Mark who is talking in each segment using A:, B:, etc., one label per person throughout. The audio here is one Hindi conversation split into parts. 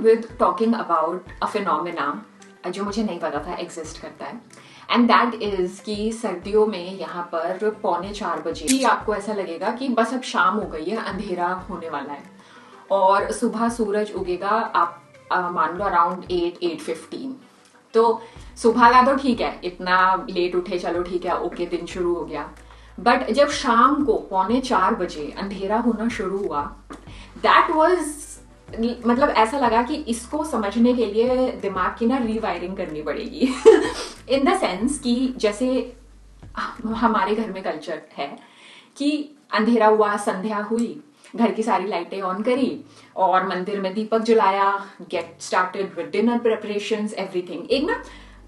A: with talking about a phenomena जो मुझे नहीं पता था एग्जिस्ट करता है, एंड दैट इज कि सर्दियों में यहाँ पर 3:45 ही आपको ऐसा लगेगा कि बस अब शाम हो गई है, अंधेरा होने वाला है और सुबह सूरज उगेगा। आप मान लो अराउंड 8-8:15। तो सुबह का तो ठीक है, इतना लेट उठे चलो ठीक है, ओके दिन शुरू हो गया। बट जब शाम को 3:45 अंधेरा होना शुरू हुआ, दैट वाज मतलब ऐसा लगा कि इसको समझने के लिए दिमाग की ना रीवायरिंग करनी पड़ेगी इन द सेंस कि जैसे हमारे घर में कल्चर है कि अंधेरा हुआ, संध्या हुई, घर की सारी लाइटें ऑन करी और मंदिर में दीपक जलाया, get started with dinner preparations, everything. एक ना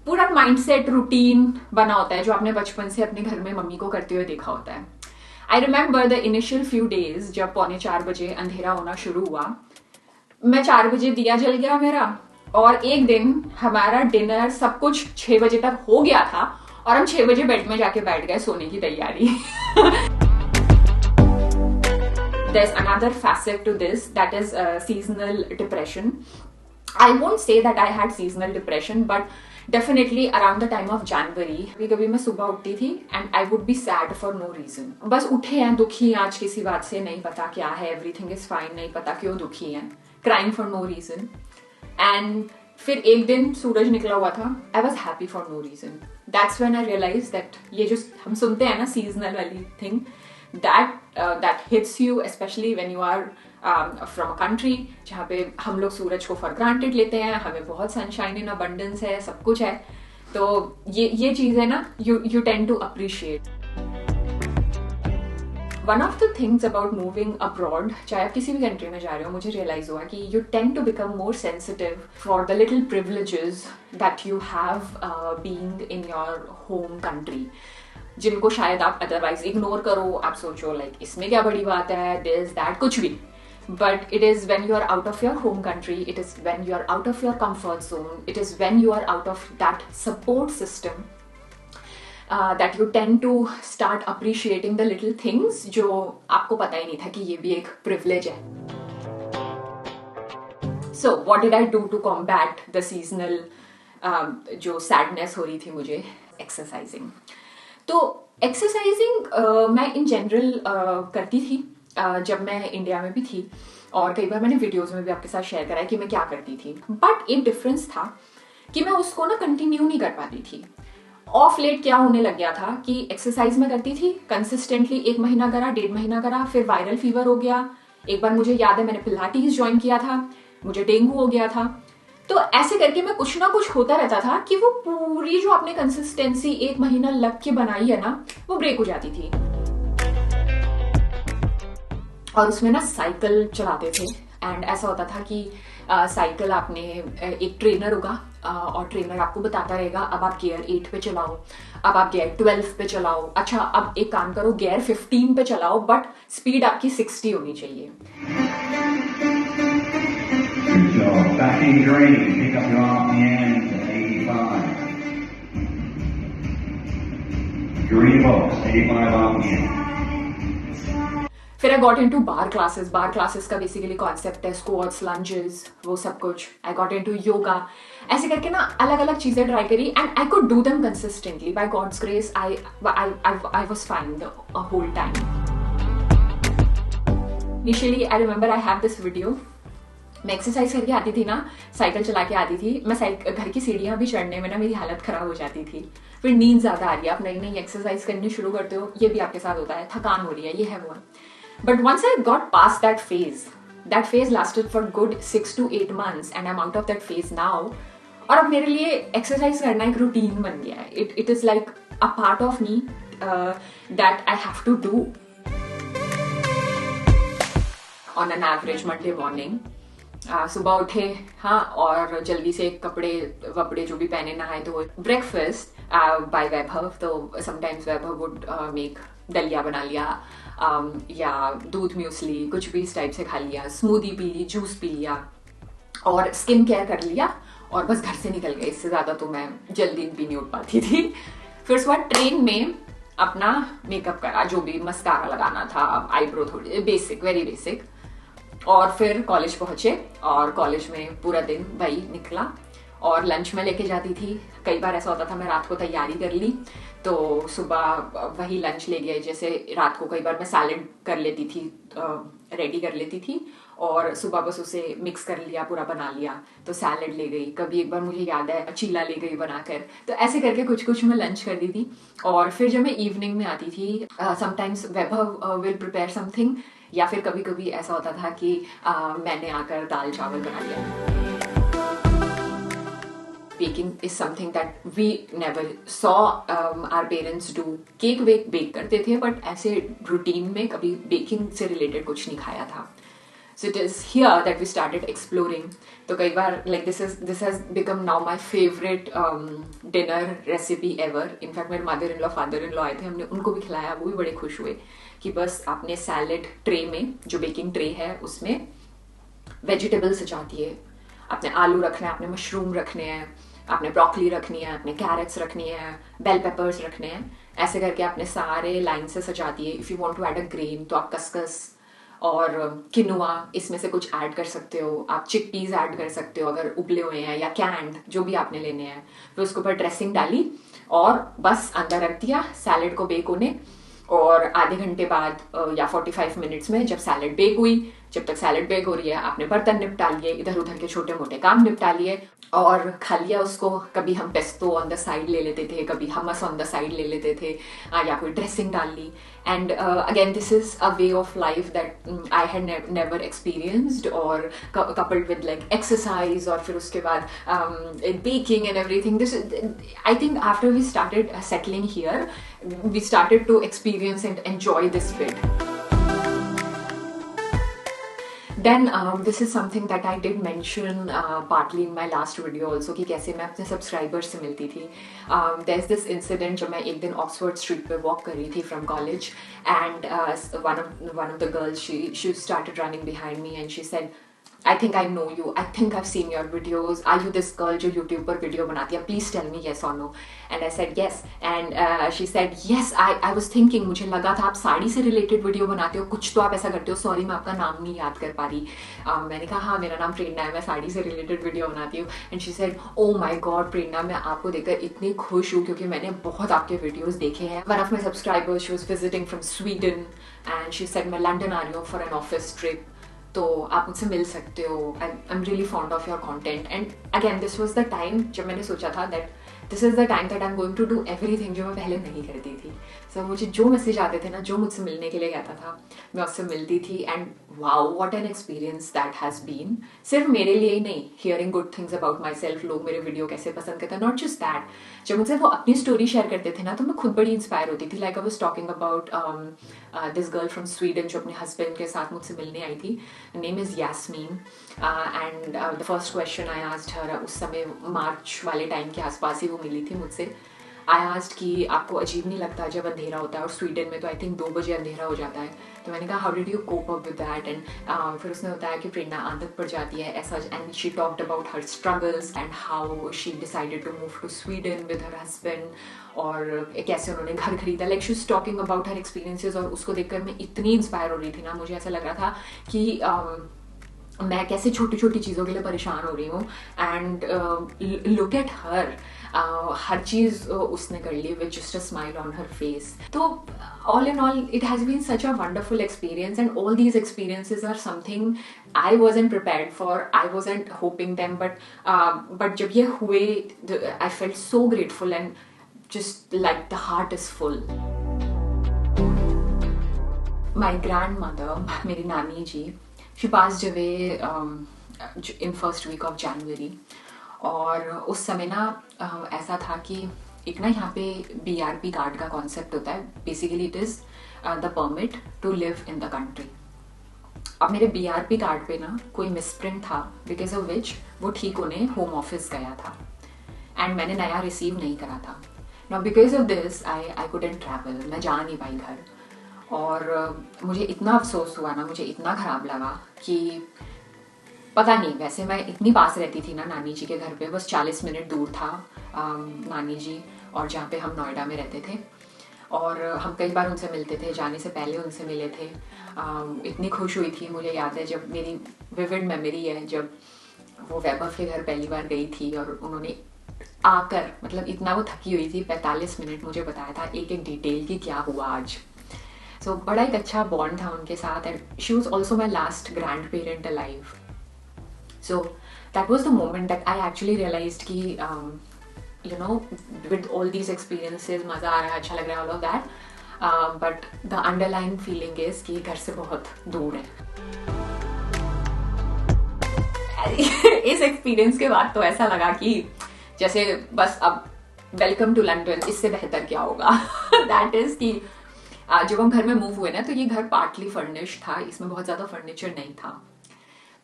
A: पूरा माइंडसेट रूटीन बना होता है जो आपने बचपन से अपने घर में मम्मी को करते हुए देखा होता है। I remember the initial few days जब 3:45 अंधेरा होना शुरू हुआ, मैं 4 बजे दिया जल गया मेरा, और एक दिन हमारा डिनर सब कुछ 6 बजे तक हो गया था और हम 6 बजे बेड में जाके बैठ गए सोने की तैयारी There's another facet to this, that is seasonal depression. I won't say that I had seasonal depression, but definitely around the time of January, कभी मैं सुबह उठती थी and I would be sad for no reason. बस उठे हैं दुखी आज किसी बात से, नहीं पता क्या है, everything is fine, नहीं पता क्यों दुखी हैं, crying for no reason. And फिर एक दिन सूरज निकला हुआ था, I was happy for no reason. That's when I realized that ये जो हम सुनते हैं ना seasonal वाली thing, that hits you especially when you are from a country जहाँ पे हम लोग सूरज को for granted लेते हैं, हमें बहुत sunshine in abundance है, सब कुछ है, तो ये चीजें ना you tend to appreciate. One of the things about moving abroad, चाहे आप किसी भी कंट्री में जा रहे हो, मुझे रियलाइज हुआ कि you tend to become more sensitive for the little privileges that you have being in your home country, जिनको शायद आप अदरवाइज इग्नोर करो। आप सोचो लाइक इसमें क्या बड़ी बात है, दिस दैट कुछ भी, but it is when you are out of your home country, it is when you are out of your comfort zone, it is when you are out of that support system that you tend to start appreciating the little things जो आपको पता ही नहीं था कि ये भी एक privilege है। So what did I do to combat the seasonal जो sadness हो रही थी मुझे? Exercising. तो एक्सरसाइजिंग मैं इन जनरल करती थी जब मैं इंडिया में भी थी, और कई बार मैंने वीडियोस में भी आपके साथ शेयर करा है कि मैं क्या करती थी। बट एक डिफरेंस था कि मैं उसको ना कंटिन्यू नहीं कर पाती थी। ऑफ लेट क्या होने लग गया था कि एक्सरसाइज में करती थी कंसिस्टेंटली, 1 महीना करा, 1.5 महीना करा, फिर वायरल फीवर हो गया। एक बार मुझे याद है मैंने पिलाटीज ज्वाइन किया था, मुझे डेंगू हो गया था। तो ऐसे करके मैं कुछ ना कुछ होता रहता था कि वो पूरी जो आपने कंसिस्टेंसी 1 महीना लग के बनाई है ना, वो ब्रेक हो जाती थी। और उसमें ना साइकिल चलाते थे, एंड ऐसा होता था कि साइकिल आपने एक ट्रेनर होगा और ट्रेनर आपको बताता रहेगा अब आप गियर 8 पे चलाओ, अब आप गियर 12 पे चलाओ, अच्छा अब एक काम करो गियर 15 पे चलाओ, बट स्पीड आपकी 60 होनी चाहिए।
B: Back in green, pick up your RPM to 85. Green box, 85 RPM.
A: फिर I got into bar classes. Bar classes का बेसिकली कॉन्सेप्ट है स्क्वाट्स, लंजेस, वो सब कुछ। I got into yoga. ऐसे करके ना अलग अलग चीजें ट्राई करी, and I could do them consistently. By God's grace I was fine the whole time. Initially I remember I have this video. मैं एक्सरसाइज करके आती थी ना, साइकिल चला के आती थी, मैं घर की सीढ़ियां भी चढ़ने में ना मेरी हालत खराब हो जाती थी। फिर नींद ज्यादा आ रही है, आप नई नई एक्सरसाइज करनी शुरू करते हो, ये भी आपके साथ होता है, थकान हो रही है, ये है वो है। But once I got past that phase lasted for good 6 to 8 months and I am out of that phase now. और अब मेरे लिए एक्सरसाइज करना एक रूटीन बन गया है। It is like a part of me that I have to do on an average Monday morning. सुबह उठे, हाँ, और जल्दी से कपड़े वपड़े जो भी पहने, नहाए तो ब्रेकफास्ट बाय वैभव। तो समटाइम्स वैभव वुड मेक दलिया बना लिया, या दूध म्यूसली, कुछ भी इस टाइप से खा लिया, स्मूदी पी ली, जूस पी लिया, और स्किन केयर कर लिया, और बस घर से निकल गए। इससे ज्यादा तो मैं जल्दी भी नहीं उठ पाती थी। फिर उसके बाद ट्रेन में अपना मेकअप करा, जो भी मस्कारा लगाना था, आईब्रो थोड़ी बेसिक, वेरी बेसिक, और फिर कॉलेज पहुंचे और कॉलेज में पूरा दिन वही निकला और लंच में लेके जाती थी। कई बार ऐसा होता था मैं रात को तैयारी कर ली तो सुबह वही लंच ले गए। जैसे रात को कई बार मैं सैलेड कर लेती थी, रेडी कर लेती थी और सुबह बस उसे मिक्स कर लिया, पूरा बना लिया तो सैलेड ले गई। कभी एक बार मुझे याद है चीला ले गई बनाकर। तो ऐसे करके कुछ कुछ मैं लंच कर दी थी। और फिर जब मैं इवनिंग में आती थी, sometimes Vaibhav will prepare something, या फिर कभी कभी ऐसा होता था कि मैंने आकर दाल चावल बना लिया। Baking is something that we never saw our parents do. Cake वेक बेक करते थे बट ऐसे रूटीन में कभी बेकिंग से रिलेटेड कुछ नहीं खाया था। So it is here that we started exploring. तो कई बार like this has become now my favorite dinner recipe ever. In fact मेरे mother-in-law, father-in-law आए थे, हमने उनको भी खिलाया, वो भी बड़े खुश हुए कि बस आपने सैलेड ट्रे में, जो बेकिंग ट्रे है उसमें वेजिटेबल्स सजा दिए, आपने आलू रखना है, आपने मशरूम रखने हैं, आपने ब्रोकली रखनी है, आपने कैरेट्स रखनी है, बेल पेपर्स रखने हैं, ऐसे करके आपने सारे लाइन से सजा दिए। If you want to add a grain तो आप कस्कस और किनुआ इसमें से कुछ ऐड कर सकते हो, आप चिकपीस ऐड कर सकते हो अगर उबले हुए हैं, या कैंड, जो भी आपने लेने हैं। फिर उसके ऊपर ड्रेसिंग डाली और बस अंदर रख दिया सैलेड को बेक होने। और आधे घंटे बाद या 45 मिनट्स में जब सैलेड बेक हुई, जब तक सैलेड बेक हो रही है आपने बर्तन निपटा लिए, इधर उधर के छोटे मोटे काम निपटा लिए और खा लिया उसको। कभी हम पेस्तो ऑन द साइड ले लेते थे, कभी हमस ऑन द साइड ले लेते थे, या कोई ड्रेसिंग डाल ली। And again this is a way of life that I had never experienced, और कपल्ड विद लाइक एक्सरसाइज और फिर उसके बाद baking and everything. This I think after we started settling here we started to experience and enjoy this bit. Then this is something that I did mention partly in my last video also कि कैसे मैं अपने subscribers से मिलती थी. There's this incident जब मैं एक दिन Oxford Street पे walk कर रही थी from college, and one of the girls she started running behind me and she said, I think I know you. I think I've seen your videos. Are you this girl जो YouTube पर video बनाती है? Please tell me yes or no. And I said yes. And she said yes. I was thinking, मुझे लगा था आप साड़ी से related video बनाते हो, कुछ तो आप ऐसा करते हो. Sorry मैं आपका नाम नहीं याद कर पा रही. मैंने कहा हाँ मेरा नाम प्रेरणा है, मैं साड़ी से related video बनाती हूँ. And she said oh my God प्रेरणा, मैं आपको देखकर इतनी खुश हूँ क्योंकि मैंने बहुत आपके videos देखे हैं. One of my subscribers, she was visiting from Sweden and she said मैं लंदन आ रही हूँ for an office trip, तो आप मुझसे मिल सकते हो. I am really fond of your content. And again this was the time जब मैंने सोचा था that this is the time that I am going to do everything जो मैं पहले नहीं करती थी. सो मुझे जो मैसेज आते थे ना, जो मुझसे मिलने के लिए कहता था, मैं उससे मिलती थी. And wow what an experience that has been. सिर्फ मेरे लिए ही नहीं, hearing good things about myself, लोग मेरे वीडियो कैसे पसंद करते हैं, नॉट जस्ट दैट. जब मुझसे वो अपनी स्टोरी शेयर करते थे ना तो मैं खुद बड़ी इंस्पायर होती थी. Like I was talking about this girl from Sweden जो अपने हस्बैंड के साथ मुझसे मिलने आई थी. Name is Yasmin. And the first question I asked her, उस समय मार्च वाले टाइम के आसपास ही वो मिली थी मुझसे. आई आस्क्ड कि आपको अजीब नहीं लगता जब अंधेरा होता है, और स्वीडन में तो आई थिंक 2 बजे अंधेरा हो जाता है. तो मैंने कहा how did you cope up with that. एंड फिर उसने बताया कि प्रेरणा आदत पड़ जाती है ऐसा. And she talked about her struggles and how she decided to move to Sweden with her husband, और कैसे उन्होंने घर खरीदा. Like she is talking about her experiences, और उसको देखकर मैं इतनी इंस्पायर हो रही थी ना, मुझे ऐसा लग रहा था कि मैं कैसे छोटी छोटी चीज़ों के लिए परेशान हो रही हूँ. एंड लुक एट हर, हर चीज़ उसने कर ली with just a smile on her face. तो all in all it has been such a wonderful experience, and all these experiences are something I wasn't prepared for, I wasn't hoping them, but जब ये हुए I felt so grateful and just like the heart is full. My grandmother, मेरी नानी जी, she passed away in first week of January. और उस समय ना ऐसा था कि एक ना यहाँ पे BRP कार्ड का कॉन्सेप्ट होता है. Basically it is the permit to live in the country. अब मेरे BRP कार्ड पे ना कोई मिसप्रिंट था, बिकॉज ऑफ विच वो ठीक होने होम ऑफिस गया था एंड मैंने नया रिसीव नहीं करा था. Now because of this I couldn't travel, मैं जा नहीं पाई घर. और मुझे इतना अफसोस हुआ ना, मुझे इतना ख़राब लगा कि पता नहीं. वैसे मैं इतनी पास रहती थी ना नानी जी के घर पे, बस 40 मिनट दूर था नानी जी और जहाँ पे हम नोएडा में रहते थे. और हम कई बार उनसे मिलते थे, जाने से पहले उनसे मिले थे। इतनी खुश हुई थी, मुझे याद है जब मेरी विविड मेमोरी है जब वो वैभव के घर पहली बार गई थी और उन्होंने आकर, मतलब इतना वो थकी हुई थी, 45 मिनट मुझे बताया था एक एक डिटेल कि क्या हुआ आज। सो बड़ा एक अच्छा बॉन्ड था उनके साथ and she was also my last grandparent alive. So that was the moment that I actually realized कि you know with all these experiences मज़ा आ रहा है, अच्छा लग रहा है, all of that, but the underline feeling is कि घर से बहुत दूर है। इस एक्सपीरियंस के बाद तो ऐसा लगा कि जैसे बस अब वेलकम टू लंदन, इससे बेहतर क्या होगा। दैट इज कि जब हम घर में मूव हुए ना तो ये घर पार्टली फर्निश्ड था, इसमें बहुत ज्यादा फर्नीचर नहीं था।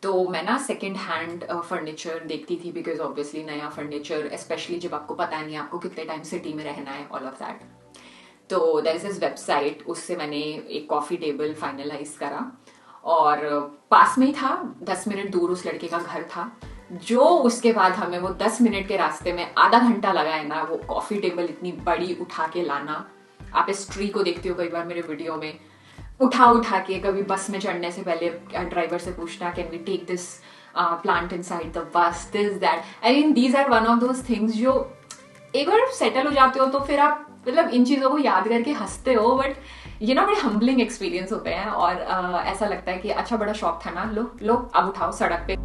A: तो मैं ना सेकेंड हैंड फर्नीचर देखती थी बिकॉज ऑब्वियसली नया फर्नीचर, स्पेशली जब आपको पता नहीं आपको कितने टाइम सिटी में रहना है, ऑल ऑफ दैट। तो देयर इज दिस वेबसाइट, उससे मैंने एक कॉफी टेबल फाइनलाइज करा और पास में ही था, 10 मिनट दूर उस लड़के का घर था। जो उसके बाद हमें वो 10 मिनट के रास्ते में आधा घंटा लगा है ना, वो कॉफी टेबल इतनी बड़ी उठा के लाना। आप इस ट्री को देखते हो कई बार मेरे वीडियो में, उठा के कभी बस में चढ़ने से पहले ड्राइवर से पूछना can we take this plant inside the bus, this that. I mean these are one of those things जो एक बार सेटल हो जाते हो तो फिर आप मतलब इन चीजों को याद करके हंसते हो, बट ये ना बड़े हम्बलिंग एक्सपीरियंस होते हैं और ऐसा लगता है कि अच्छा बड़ा शौक था ना, लो अब उठाओ सड़क पे।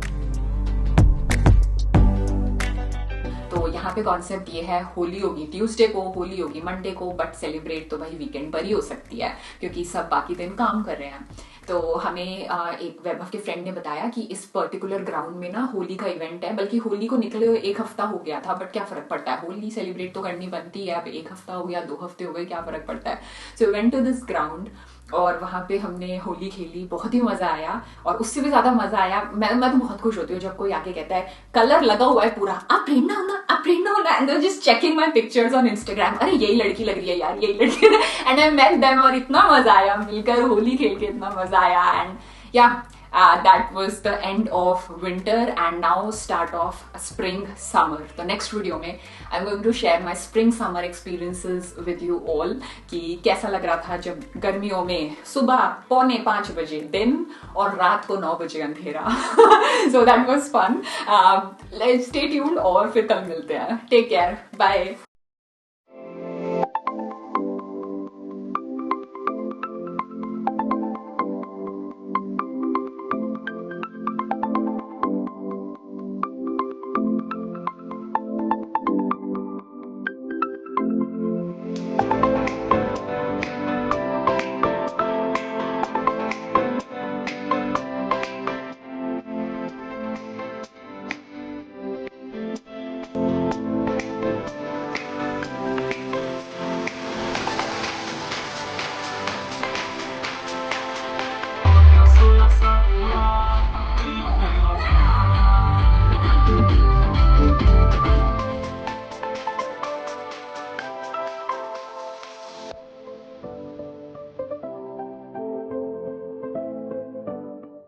A: तो यहाँ पे कॉन्सेप्ट ये है, होली होगी ट्यूसडे को, होली होगी मंडे को, बट सेलिब्रेट तो भाई वीकेंड पर ही हो सकती है क्योंकि सब बाकी दिन काम कर रहे हैं। तो हमें एक वैभव के फ्रेंड ने बताया कि इस पर्टिकुलर ग्राउंड में ना होली का इवेंट है, बल्कि होली को निकले हुए 1 हफ्ता हो गया था, बट क्या फर्क पड़ता है, होली सेलिब्रेट तो करनी बनती है। अब 1 हफ्ता हो गया, 2 हफ्ते हो गए, क्या फर्क पड़ता है। So went to this ground और वहां पे हमने होली खेली, बहुत ही मजा आया। और उससे भी ज्यादा मजा आया, मैं तो बहुत खुश होती हूँ जब कोई आके कहता है कलर लगा हुआ है पूरा, आप प्रेरणा होना and just checking my pictures on Instagram, अरे यही लड़की लग रही है यार, यही लड़की। एंड आई मेट देम और इतना मजा आया मिलकर, होली खेल के इतना मजा आया। एंड या that was the end of winter and now start of spring summer. तो next video में I'm going to share my spring summer experiences with you all कि कैसा लग रहा था जब गर्मियों में सुबह 4:45 बजे दिन और रात को 9 बजे अंधेरा। So that was fun. Let's stay tuned और फिर कल मिलते हैं। Take care. Bye.